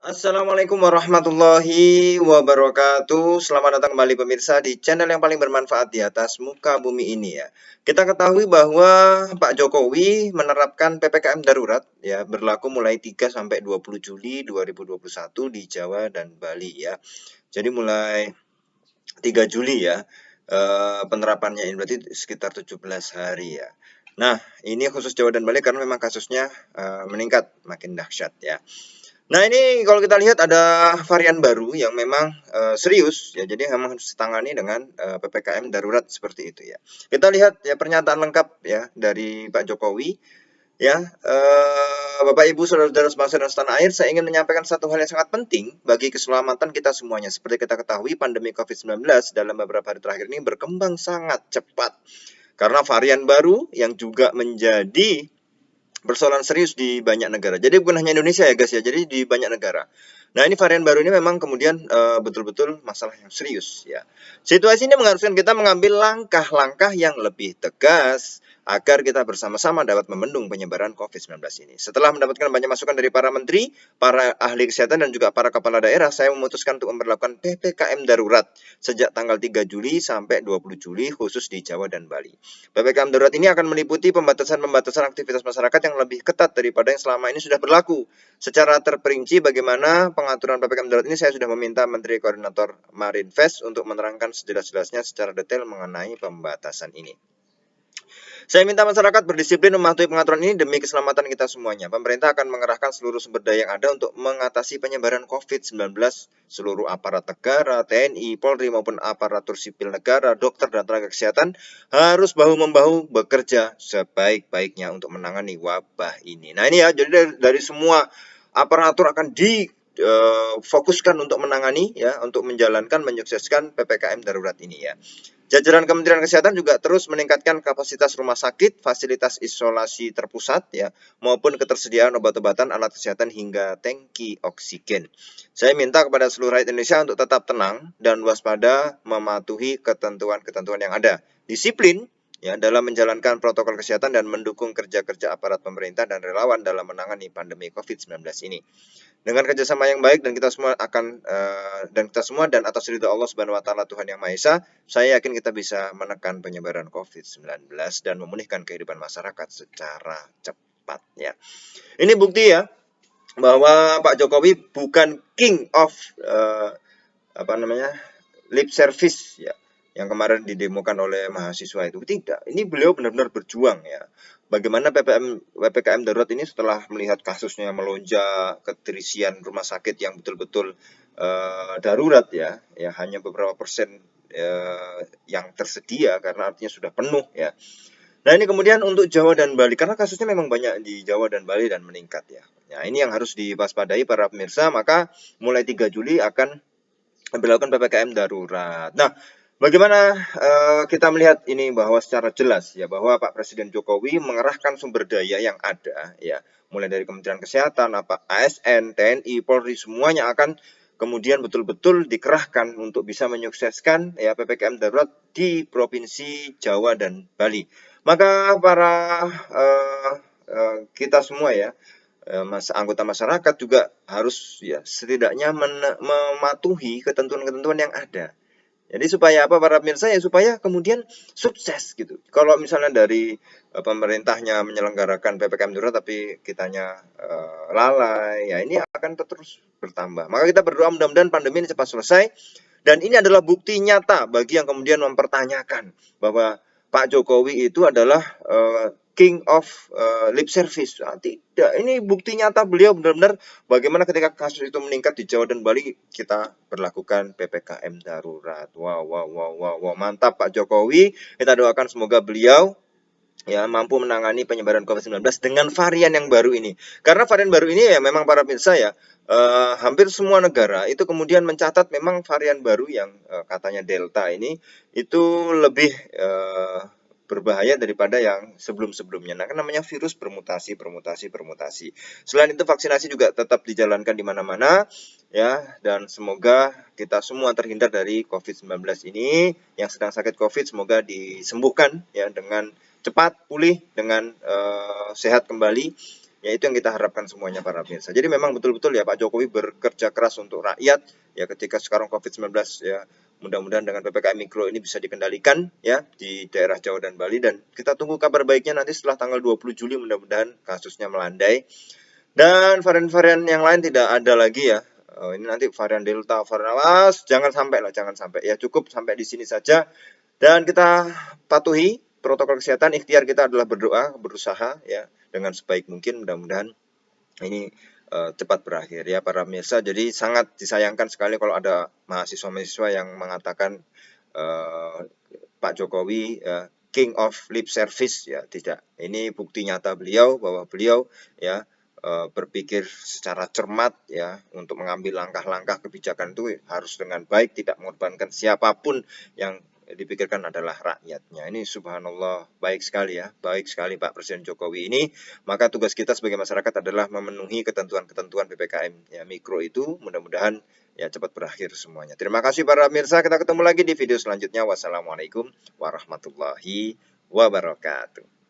Assalamualaikum warahmatullahi wabarakatuh. Selamat datang kembali pemirsa di channel yang paling bermanfaat di atas muka bumi ini ya. Kita ketahui bahwa Pak Jokowi menerapkan PPKM darurat ya berlaku mulai 3 sampai 20 Juli 2021 di Jawa dan Bali ya. Jadi mulai 3 Juli ya penerapannya ini berarti sekitar 17 hari ya. Nah, ini khusus Jawa dan Bali karena memang kasusnya meningkat makin dahsyat ya. Nah, ini kalau kita lihat ada varian baru yang memang serius ya, jadi memang harus ditangani dengan PPKM darurat seperti itu ya. Kita lihat ya pernyataan lengkap ya dari Pak Jokowi ya. Bapak Ibu saudara-saudara sebangsa dan setanah air, saya ingin menyampaikan satu hal yang sangat penting bagi keselamatan kita semuanya. Seperti kita ketahui, pandemi COVID-19 dalam beberapa hari terakhir ini berkembang sangat cepat karena varian baru yang juga menjadi persoalan serius di banyak negara. Jadi bukan hanya Indonesia ya guys ya, jadi di banyak negara. Nah, ini varian baru ini memang kemudian betul-betul masalah yang serius ya. Situasi ini mengharuskan kita mengambil langkah-langkah yang lebih tegas agar kita bersama-sama dapat membendung penyebaran COVID-19 ini. Setelah mendapatkan banyak masukan dari para menteri, para ahli kesehatan dan juga para kepala daerah, saya memutuskan untuk memperlakukan PPKM darurat sejak tanggal 3 Juli sampai 20 Juli khusus di Jawa dan Bali. PPKM darurat ini akan meliputi pembatasan-pembatasan aktivitas masyarakat yang lebih ketat daripada yang selama ini sudah berlaku. Secara terperinci bagaimana pengaturan PPKM darurat ini, saya sudah meminta Menteri Koordinator Marinvest untuk menerangkan sejelas-jelasnya secara detail mengenai pembatasan ini. Saya minta masyarakat berdisiplin mematuhi pengaturan ini demi keselamatan kita semuanya. Pemerintah akan mengerahkan seluruh sumber daya yang ada untuk mengatasi penyebaran COVID-19. Seluruh aparat negara, TNI, Polri maupun aparatur sipil negara, dokter dan tenaga kesehatan harus bahu-membahu bekerja sebaik-baiknya untuk menangani wabah ini. Nah, ini ya, jadi dari semua aparatur akan difokuskan untuk menangani ya, untuk menjalankan menyukseskan PPKM darurat ini ya. Jajaran Kementerian Kesehatan juga terus meningkatkan kapasitas rumah sakit, fasilitas isolasi terpusat ya, maupun ketersediaan obat-obatan, alat kesehatan hingga tangki oksigen. Saya minta kepada seluruh rakyat Indonesia untuk tetap tenang dan waspada mematuhi ketentuan-ketentuan yang ada. Disiplin ya dalam menjalankan protokol kesehatan dan mendukung kerja-kerja aparat pemerintah dan relawan dalam menangani pandemi COVID-19 ini. Dengan kerjasama yang baik dan kita semua dan atas ridho Allah Subhanahu wa taala Tuhan Yang Maha Esa, saya yakin kita bisa menekan penyebaran COVID-19 dan memulihkan kehidupan masyarakat secara cepat ya. Ini bukti ya bahwa Pak Jokowi bukan king of lip service ya yang kemarin didemokan oleh mahasiswa itu. Tidak, ini beliau benar-benar berjuang ya. Bagaimana PPKM darurat ini setelah melihat kasusnya melonjak, keterisian rumah sakit yang betul-betul darurat ya hanya beberapa persen yang tersedia karena artinya sudah penuh ya. Nah, ini kemudian untuk Jawa dan Bali karena kasusnya memang banyak di Jawa dan Bali dan meningkat ya. Nah, ini yang harus diwaspadai para pemirsa, maka mulai 3 Juli akan diberlakukan PPKM darurat. Nah, bagaimana kita melihat ini bahwa secara jelas ya bahwa Pak Presiden Jokowi mengerahkan sumber daya yang ada ya, mulai dari Kementerian Kesehatan, ASN, TNI, Polri semuanya akan kemudian betul-betul dikerahkan untuk bisa menyukseskan ya PPKM darurat di Provinsi Jawa dan Bali. Maka para kita semua ya anggota masyarakat juga harus ya setidaknya mematuhi ketentuan-ketentuan yang ada. Jadi supaya apa para pemirsa ya supaya kemudian sukses gitu. Kalau misalnya dari pemerintahnya menyelenggarakan PPKM darurat tapi kitanya lalai, ya ini akan terus bertambah. Maka kita berdoa mudah-mudahan pandemi ini cepat selesai. Dan ini adalah bukti nyata bagi yang kemudian mempertanyakan bahwa Pak Jokowi itu adalah king of lip service. Nah, tidak, ini bukti nyata beliau benar-benar bagaimana ketika kasus itu meningkat di Jawa dan Bali kita berlakukan PPKM darurat. Wow, mantap Pak Jokowi. Kita doakan semoga beliau ya mampu menangani penyebaran COVID-19 dengan varian yang baru ini. Karena varian baru ini ya memang para pemirsa ya hampir semua negara itu kemudian mencatat memang varian baru yang katanya Delta ini itu lebih berbahaya daripada yang sebelum-sebelumnya. Nah, kan namanya virus bermutasi. Selain itu vaksinasi juga tetap dijalankan di mana-mana ya, dan semoga kita semua terhindar dari COVID-19 ini. Yang sedang sakit COVID semoga disembuhkan ya dengan cepat pulih dengan sehat kembali Ya itu yang kita harapkan semuanya para pemirsa. Jadi memang betul-betul ya Pak Jokowi bekerja keras untuk rakyat ya ketika sekarang COVID-19 ya. Mudah-mudahan dengan PPKM Mikro ini bisa dikendalikan ya di daerah Jawa dan Bali, dan kita tunggu kabar baiknya nanti setelah tanggal 20 Juli mudah-mudahan kasusnya melandai dan varian-varian yang lain tidak ada lagi ya. Ini nanti varian Delta, varian awas, jangan sampai lah, jangan sampai. Ya cukup sampai di sini saja. Dan kita patuhi protokol kesehatan. Ikhtiar kita adalah berdoa, berusaha ya dengan sebaik mungkin. Mudah-mudahan ini cepat berakhir ya para pemirsa. Jadi sangat disayangkan sekali kalau ada mahasiswa-mahasiswa yang mengatakan Pak Jokowi King of Lip Service ya, tidak. Ini bukti nyata beliau bahwa beliau ya berpikir secara cermat ya untuk mengambil langkah-langkah kebijakan itu harus dengan baik, tidak mengorbankan siapapun, yang dipikirkan adalah rakyatnya. Ini subhanallah baik sekali ya, baik sekali Pak Presiden Jokowi ini. Maka tugas kita sebagai masyarakat adalah memenuhi ketentuan-ketentuan PPKM ya Mikro itu. Mudah-mudahan ya cepat berakhir semuanya. Terima kasih para pemirsa, kita ketemu lagi di video selanjutnya. Wassalamualaikum warahmatullahi wabarakatuh.